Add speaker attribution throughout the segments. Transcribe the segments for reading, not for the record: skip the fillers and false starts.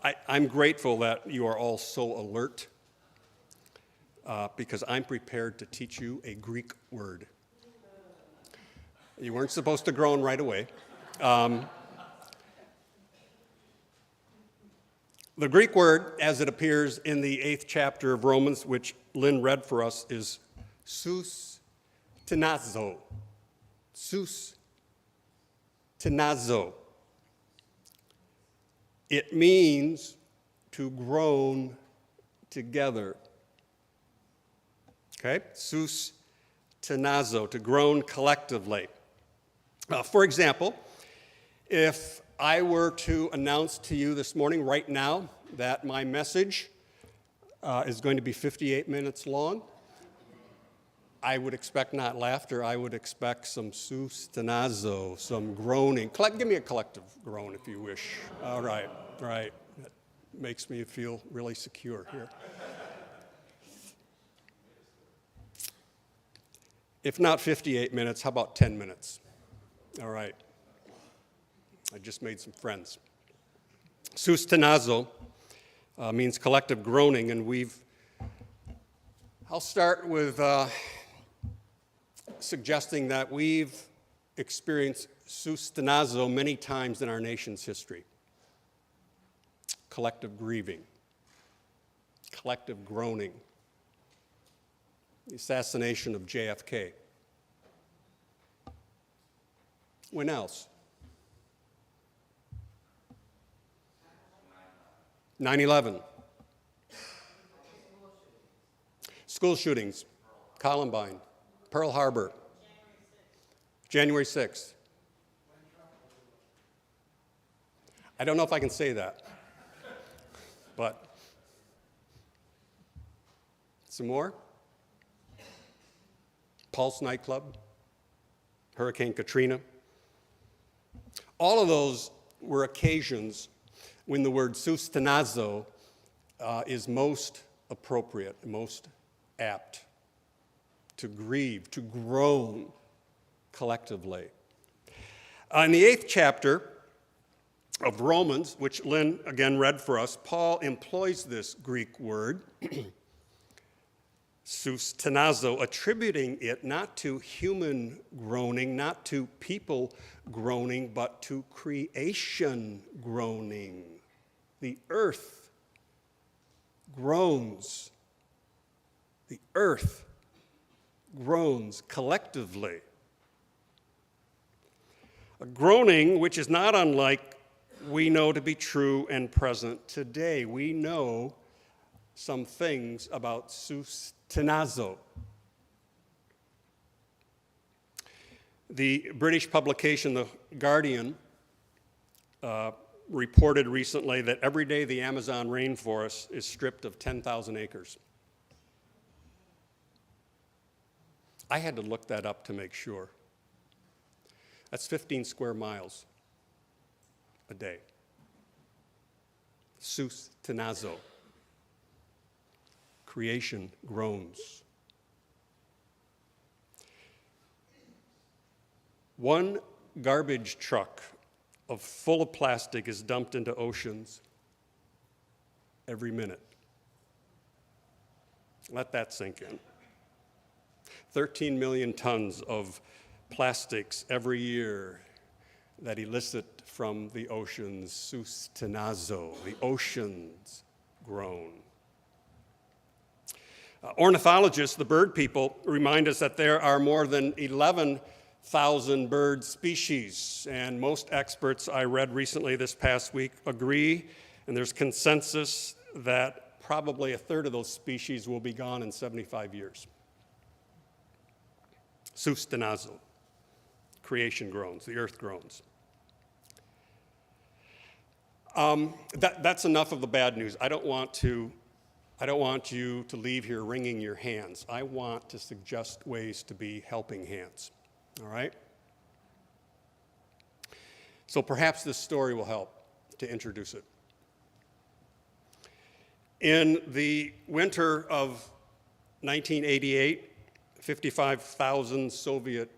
Speaker 1: I'm grateful that you are all so alert because I'm prepared to teach you a Greek word. You weren't supposed to groan right away. The Greek word, as it appears in the 8th chapter of Romans, which Lynn read for us, is sustenazó. Sustenazó. It means to groan together. Okay? Sustenazó, to groan collectively. For example, if I were to announce to you this morning, right now, that my message is going to be 58 minutes long, I would expect not laughter, I would expect some sustenazó, some groaning. Give me a collective groan if you wish. All right. That makes me feel really secure here. If not 58 minutes, how about 10 minutes? All right. I just made some friends. Sustenazó means collective groaning, and I'll start with suggesting that we've experienced sustenazó many times in our nation's history. Collective grieving, collective groaning, the assassination of JFK. When else? 9/11. School shootings, Columbine, Pearl Harbor, January 6th. I don't know if I can say that, but some more? Pulse nightclub, Hurricane Katrina. All of those were occasions when the word sustenazó is most appropriate, most apt, to grieve, to groan collectively. In the 8th chapter of Romans, which Lynn again read for us, Paul employs this Greek word, sustenazó, attributing it not to human groaning, not to people groaning, but to creation groaning. The earth groans. The earth groans collectively. A groaning which is not unlike we know to be true and present today. We know some things about sustenazó. The British publication, The Guardian, reported recently that every day the Amazon rainforest is stripped of 10,000 acres. I had to look that up to make sure. That's 15 square miles a day. Sustenazó. Creation groans. One garbage truck full of plastic is dumped into oceans every minute. Let that sink in. 13 million tons of plastics every year that elicit from the oceans sustenazó. The oceans groan. Ornithologists, the bird people, remind us that there are more than 11,000 bird species, and most experts I read recently this past week agree, and there's consensus that probably a third of those species will be gone in 75 years. Sustenazó. Creation groans, the earth groans. That's enough of the bad news. I don't want you to leave here wringing your hands. I want to suggest ways to be helping hands. All right? So perhaps this story will help to introduce it. In the winter of 1988, 55,000 Soviet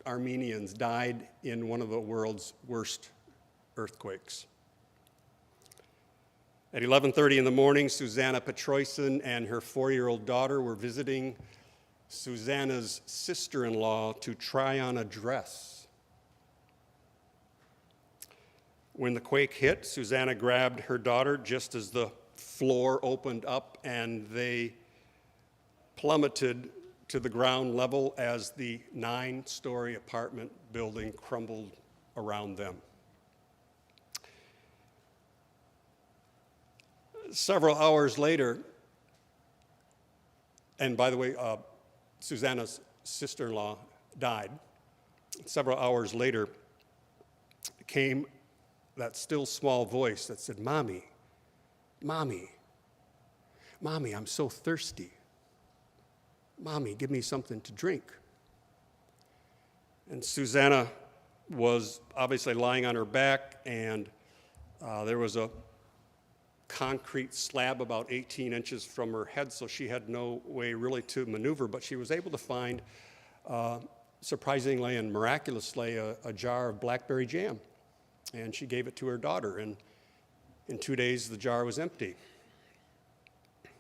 Speaker 1: Armenians died in one of the world's worst earthquakes. At 11:30 in the morning, Susanna Petroisen and her 4-year-old daughter were visiting Susanna's sister-in-law to try on a dress. When the quake hit, Susanna grabbed her daughter just as the floor opened up and they plummeted to the ground level as the 9-story apartment building crumbled around them. Several hours later, and by the way, Susanna's sister-in-law died. Several hours later came that still small voice that said, "Mommy, Mommy, Mommy, I'm so thirsty. Mommy, give me something to drink." And Susanna was obviously lying on her back, and there was a concrete slab about 18 inches from her head, so she had no way really to maneuver, but she was able to find, surprisingly and miraculously, a jar of blackberry jam. And she gave it to her daughter, and in 2 days the jar was empty.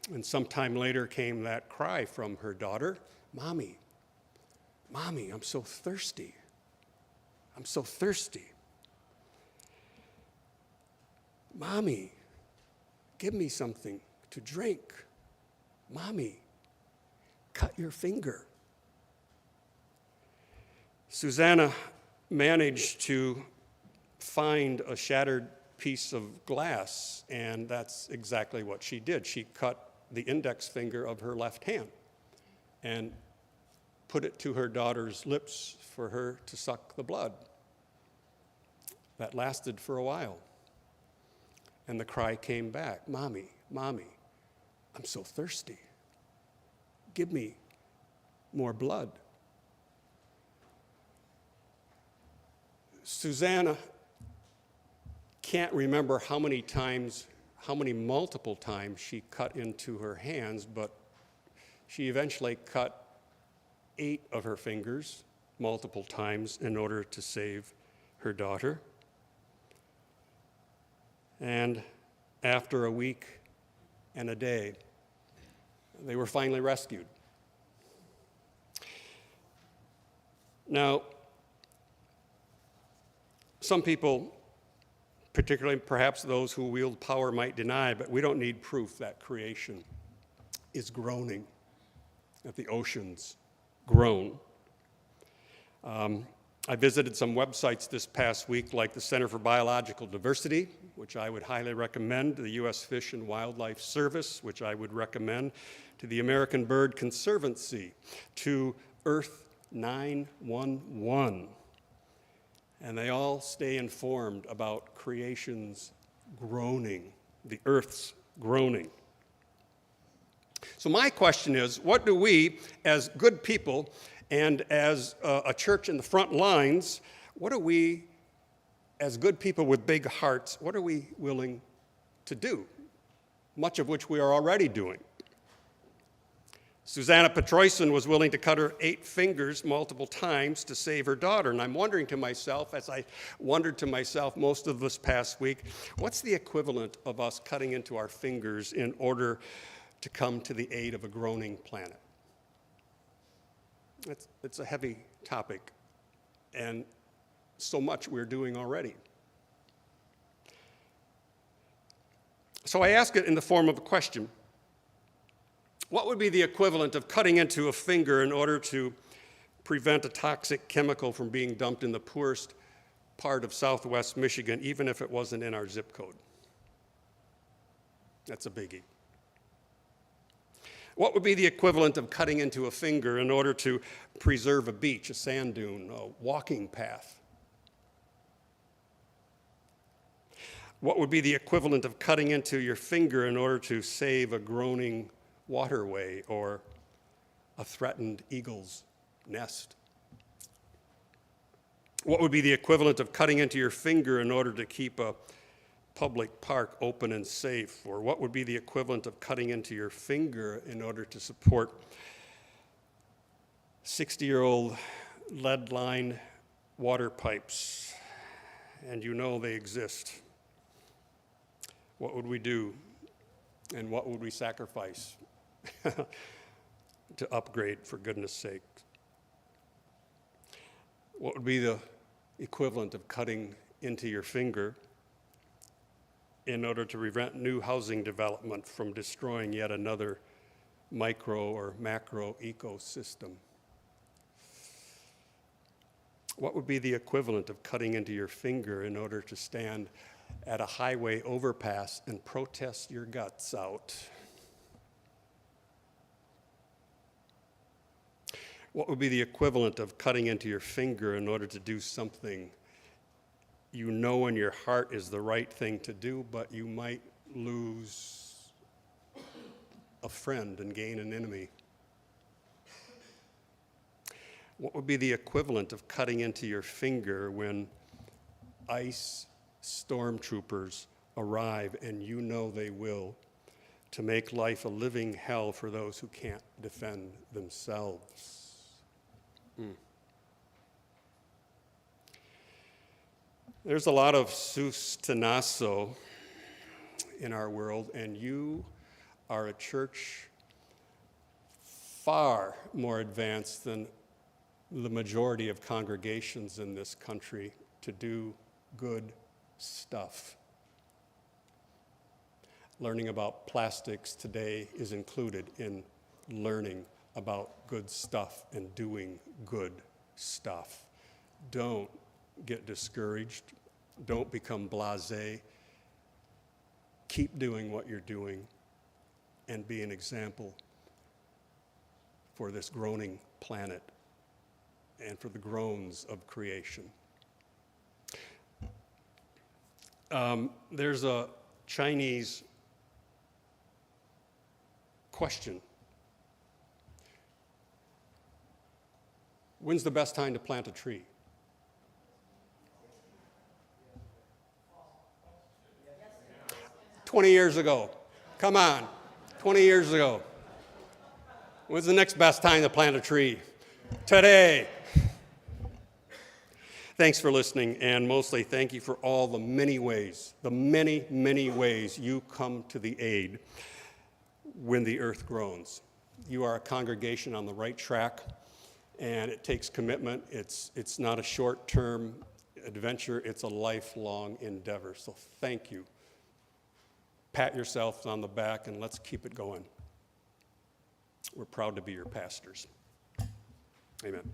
Speaker 1: And sometime later came that cry from her daughter, "Mommy, Mommy, I'm so thirsty. I'm so thirsty. Mommy, give me something to drink. Mommy, cut your finger." Susanna managed to find a shattered piece of glass, and that's exactly what she did. She cut the index finger of her left hand and put it to her daughter's lips for her to suck the blood. That lasted for a while. And the cry came back, "Mommy, Mommy, I'm so thirsty. Give me more blood." Susanna can't remember how many multiple times she cut into her hands, but she eventually cut 8 of her fingers multiple times in order to save her daughter. And after a week and a day, they were finally rescued. Now, some people, particularly perhaps those who wield power, might deny, but we don't need proof that creation is groaning, that the oceans groan. I visited some websites this past week, like the Center for Biological Diversity, which I would highly recommend, to the U.S. Fish and Wildlife Service, which I would recommend, to the American Bird Conservancy, to Earth 911. And they all stay informed about creation's groaning, the Earth's groaning. So my question is, what do we, as good people, and as a church in the front lines, what are we, as good people with big hearts, what are we willing to do? Much of which we are already doing. Susanna Petroisen was willing to cut her 8 fingers multiple times to save her daughter. And I'm wondering to myself, as I wondered to myself most of this past week, what's the equivalent of us cutting into our fingers in order to come to the aid of a groaning planet? It's a heavy topic, and so much we're doing already. So I ask it in the form of a question. What would be the equivalent of cutting into a finger in order to prevent a toxic chemical from being dumped in the poorest part of southwest Michigan, even if it wasn't in our zip code? That's a biggie. What would be the equivalent of cutting into a finger in order to preserve a beach, a sand dune, a walking path? What would be the equivalent of cutting into your finger in order to save a groaning waterway or a threatened eagle's nest? What would be the equivalent of cutting into your finger in order to keep a public park open and safe? Or what would be the equivalent of cutting into your finger in order to support 60-year-old lead-lined water pipes? And you know they exist. What would we do? And what would we sacrifice to upgrade, for goodness sake? What would be the equivalent of cutting into your finger in order to prevent new housing development from destroying yet another micro or macro ecosystem? What would be the equivalent of cutting into your finger in order to stand at a highway overpass and protest your guts out? What would be the equivalent of cutting into your finger in order to do something you know in your heart is the right thing to do, but you might lose a friend and gain an enemy? What would be the equivalent of cutting into your finger when ICE stormtroopers arrive, and you know they will, to make life a living hell for those who can't defend themselves? There's a lot of sustenazó in our world, and you are a church far more advanced than the majority of congregations in this country to do good stuff. Learning about plastics today is included in learning about good stuff and doing good stuff. Don't get discouraged. Don't become blasé. Keep doing what you're doing and be an example for this groaning planet and for the groans of creation. There's a Chinese question. When's the best time to plant a tree? Yes. 20 years ago. Come on, 20 years ago. When's the next best time to plant a tree? Today. Thanks for listening, and mostly thank you for all the many ways, the many, many ways you come to the aid when the earth groans. You are a congregation on the right track, and it takes commitment. It's not a short-term adventure, it's a lifelong endeavor. So thank you. Pat yourself on the back, and let's keep it going. We're proud to be your pastors. Amen.